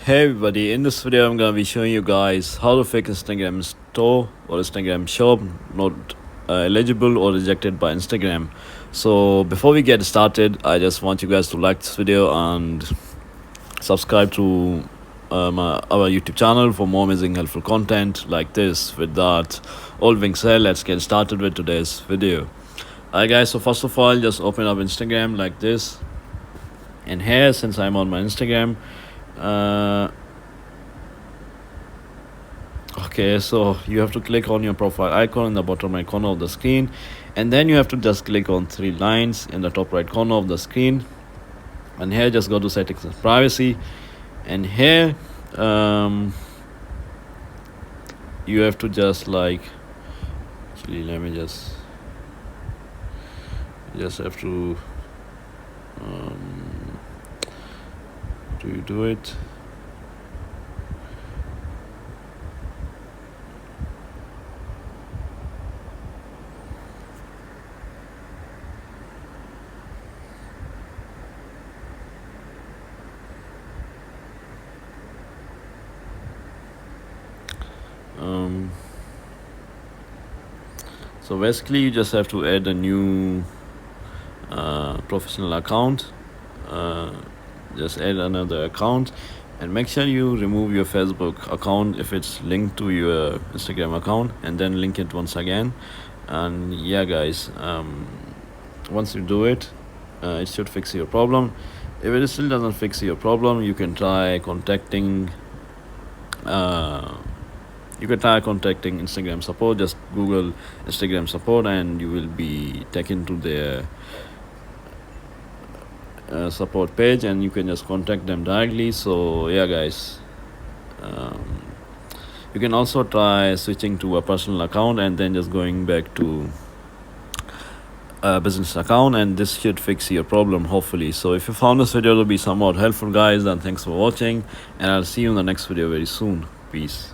Hey everybody, in this video I'm gonna be showing you guys how to fix Instagram store or Instagram shop not eligible or rejected by Instagram. So before we get started, I just want you guys to like this video and subscribe to our YouTube channel for more amazing helpful content like this. With that all being said, let's get started with today's video. Alright guys, so first of all, just open up Instagram like this, and here, since I'm on my Instagram, okay, so you have to click on your profile icon in the bottom right corner of the screen, and then you have to just click on three lines in the top right corner of the screen, and here just go to settings and privacy, and here you have to just actually let me just have to do it. So basically you just have to add a new professional account. Just add another account and make sure you remove your Facebook account if it's linked to your Instagram account, and then link it once again. And yeah guys, once you do it, it should fix your problem. If it still doesn't fix your problem, you can try contacting Instagram support. Just Google Instagram support and you will be taken to their support page, and you can just contact them directly. So yeah guys, you can also try switching to a personal account and then just going back to a business account, and this should fix your problem hopefully. So if you found this video to be somewhat helpful guys, then thanks for watching, and I'll see you in the next video very soon. Peace.